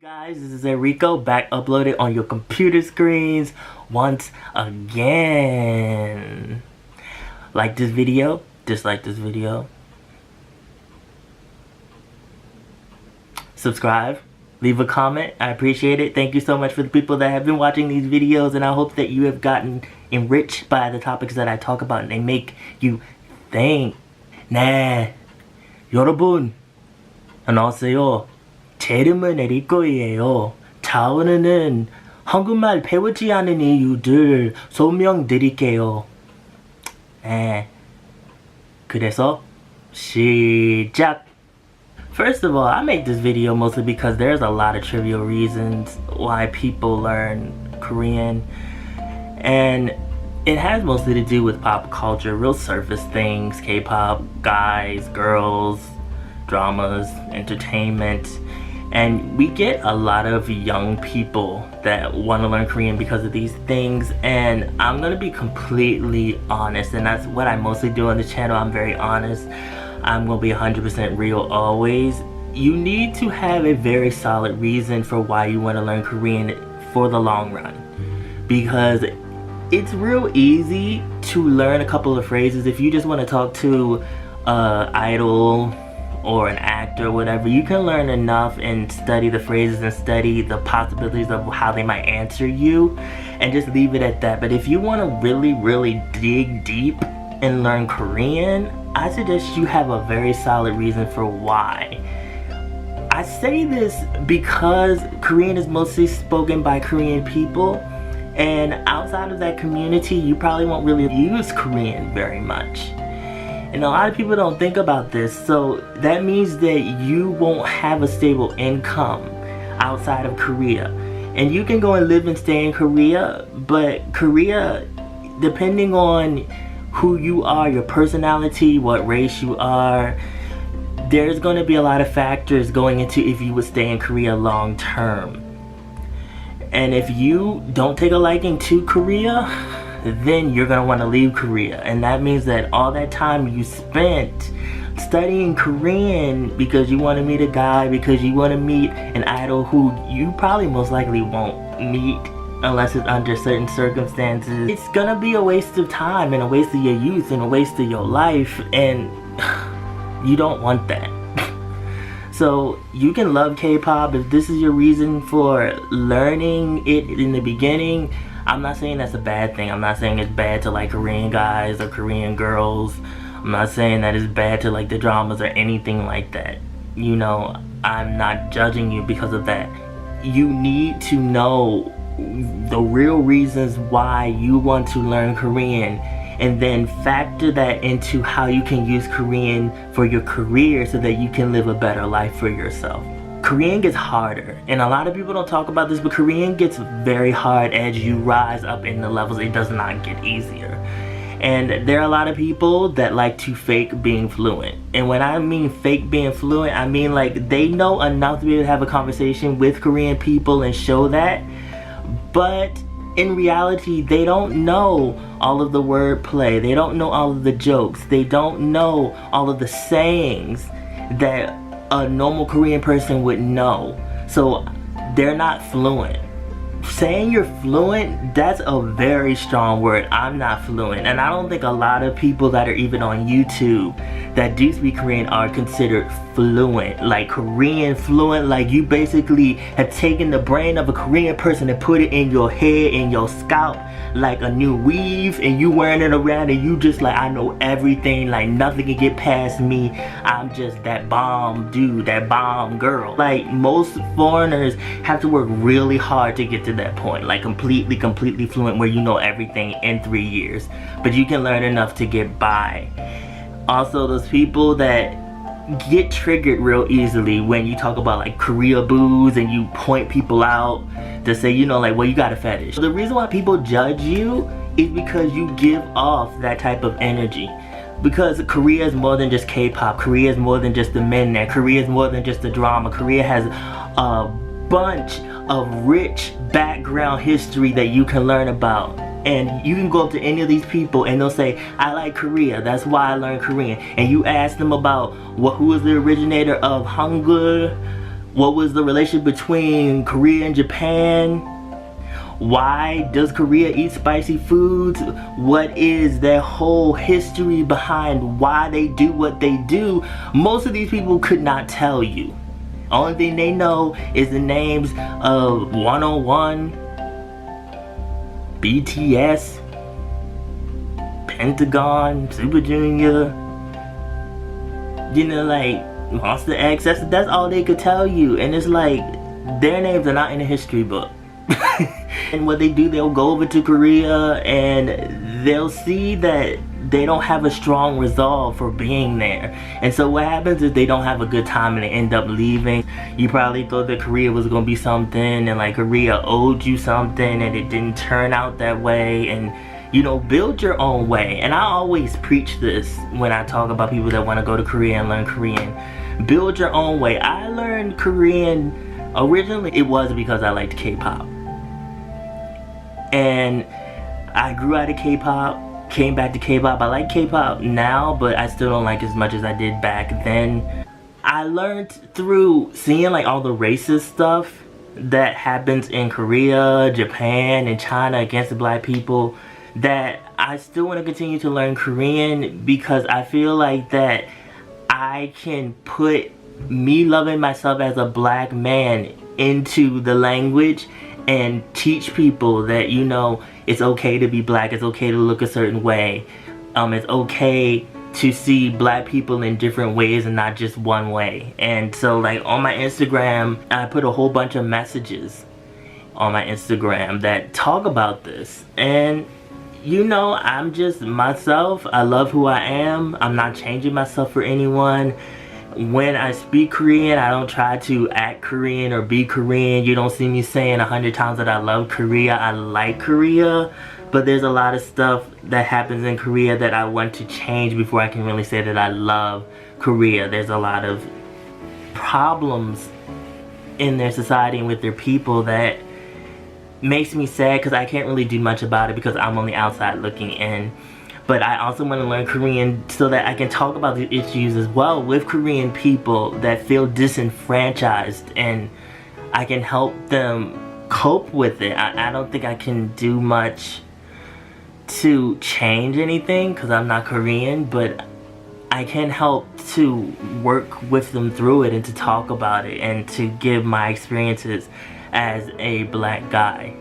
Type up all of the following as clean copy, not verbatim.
Guys, this is Erico back uploaded on your computer screens once again. Like this video, dislike this video, subscribe, leave a comment. I appreciate it. Thank you so much for the people that have been watching these videos, and I hope that you have gotten enriched by the topics that I talk about and they make you think. 네, 여러분 안녕하세요. 제 이름은 에리코예요. 자, 오늘은 한국말 배우지 않은 이유들 설명드릴게요. 그래서 시작! First of all, I make this video mostly because there's a lot of trivial reasons why people learn Korean. And it has mostly to do with pop culture, real surface things, K-pop, guys, girls, dramas, entertainment. And we get a lot of young people that want to learn Korean because of these things, and I'm gonna be completely honest, and that's what I mostly do on the channel. I'm very honest. I'm gonna be 100% real always. You need to have a very solid reason for why you want to learn Korean for the long run, because it's real easy to learn a couple of phrases. If you just want to talk to idol or an actor or whatever, you can learn enough and study the phrases and study the possibilities of how they might answer you and just leave it at that. But if you want to really dig deep and learn Korean, I suggest you have a very solid reason for why. I say this because Korean is mostly spoken by Korean people, and outside of that community you probably won't really use Korean very much. And a lot of people don't think about this, so that means that you won't have a stable income outside of Korea. And you can go and live and stay in Korea, but Korea, depending on who you are, your personality, what race you are, there's going to be a lot of factors going into if you would stay in Korea long term. And if you don't take a liking to Korea, then you're gonna want to leave Korea, and that means that all that time you spent studying Korean because you want to meet a guy, because you want to meet an idol who you probably most likely won't meet unless it's under certain circumstances, it's gonna be a waste of time and a waste of your youth and a waste of your life, and you don't want that. So you can love K-pop if this is your reason for learning it in the beginning. I'm not saying that's a bad thing. I'm not saying it's bad to like Korean guys or Korean girls. I'm not saying that it's bad to like the dramas or anything like that. You know, I'm not judging you because of that. You need to know the real reasons why you want to learn Korean, and then factor that into how you can use Korean for your career so that you can live a better life for yourself. Korean gets harder, and a lot of people don't talk about this, but Korean gets very hard as you rise up in the levels. It does not get easier. And there are a lot of people that like to fake being fluent. And when I mean fake being fluent, I mean like they know enough to be able to have a conversation with Korean people and show that, but in reality they don't know all of the wordplay, they don't know all of the jokes, they don't know all of the sayings that a normal Korean person would know. So they're not fluent. Saying you're fluent, that's a very strong word. I'm not fluent, and I don't think a lot of people that are even on YouTube that do speak Korean are considered fluent. Like Korean fluent, like you basically have taken the brain of a Korean person and put it in your head, in your scalp, like a new weave, and you wearing it around, and you just like, I know everything, like nothing can get past me. I'm just that bomb dude, that bomb girl. Like most foreigners have to work really hard to get to that point, like completely fluent where you know everything in 3 years, but you can learn enough to get by. Also, those people that get triggered real easily when you talk about like Korea boos and you point people out to say, you know, like, well, you got a fetish. The reason why people judge you is because you give off that type of energy. Because Korea is more than just K-pop. Korea is more than just the men there. Korea is more than just the drama. Korea has a bunch of rich background history that you can learn about. And you can go up to any of these people and they'll say, I like Korea, that's why I learned Korean. And you ask them about who is the originator of Hangul, What was the relationship between Korea and Japan? Why does Korea eat spicy foods? What is their whole history behind why they do what they do? Most of these people could not tell you. Only thing they know is the names of 101, BTS, Pentagon, Super Junior, you know, like Monster X. That's all they could tell you. And it's like, their names are not in the history book. And what they do, they'll go over to Korea and they'll see that they don't have a strong resolve for being there. And so what happens is they don't have a good time and they end up leaving. You probably thought that Korea was gonna be something, and like Korea owed you something, and it didn't turn out that way. And you know, build your own way. And I always preach this when I talk about people that want to go to Korea and learn Korean. Build your own way. I learned Korean originally, it was because I liked K-pop. And I grew out of K-pop, came back to K-pop. I like K-pop now, but I still don't like it as much as I did back then. I learned through seeing like all the racist stuff that happens in Korea, Japan, and China against the black people, that I still want to continue to learn Korean, because I feel like that I can put me loving myself as a black man into the language and teach people that, you know, it's okay to be black, it's okay to look a certain way, it's okay to see black people in different ways and not just one way. And so like on my Instagram, I put a whole bunch of messages on my Instagram that talk about this. And you know, I'm just myself. I love who I am. I'm not changing myself for anyone. When I speak Korean, I don't try to act Korean or be Korean. You don't see me saying 100 times that I love Korea. I like Korea, but there's a lot of stuff that happens in Korea that I want to change before I can really say that I love Korea. There's a lot of problems in their society and with their people that makes me sad, because I can't really do much about it because I'm on the outside looking in. But I also want to learn Korean so that I can talk about the issues as well with Korean people that feel disenfranchised, and I can help them cope with it. I don't think I can do much to change anything because I'm not Korean, but I can help to work with them through it and to talk about it and to give my experiences as a black guy.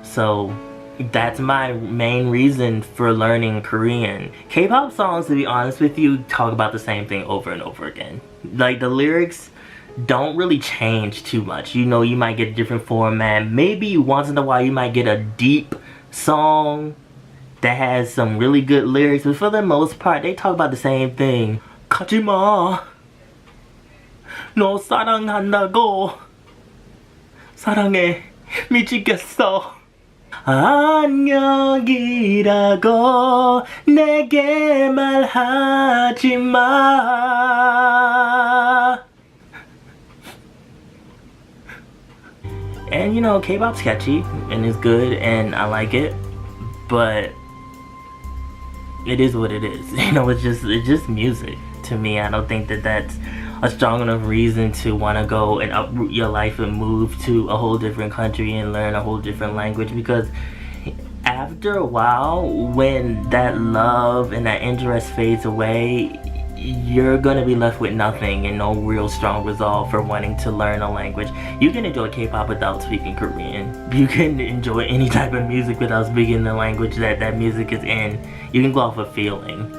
So that's my main reason for learning Korean. K-pop songs, to be honest with you, talk about the same thing over and over again. Like, the lyrics don't really change too much. You know, you might get a different format. Maybe once in a while you might get a deep song that has some really good lyrics, but for the most part they talk about the same thing. 가지마, 너 사랑한다고, 사랑해 미치겠어, 안녕이라고 내게 말하지마. And you know, K-pop's catchy and it's good and I like it, but it is what it is. You know, it's just music to me. I don't think that that's a strong enough reason to want to go and uproot your life and move to a whole different country and learn a whole different language, because after a while, when that love and that interest fades away, you're gonna be left with nothing and no real strong resolve for wanting to learn a language. You can enjoy K-pop without speaking Korean. You can enjoy any type of music without speaking the language that that music is in. You can go off a feeling.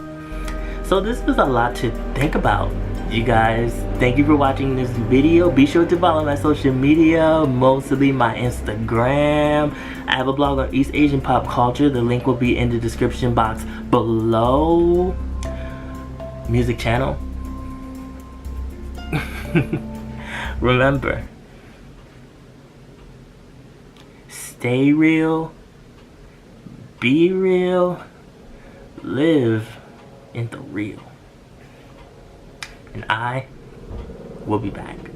So this was a lot to think about, you guys. Thank you for watching this video. Be sure to follow my social media, mostly my Instagram. I have a blog on East Asian pop culture. The link will be in the description box below. Music channel. Remember, stay real, be real, live in the real. And I will be back.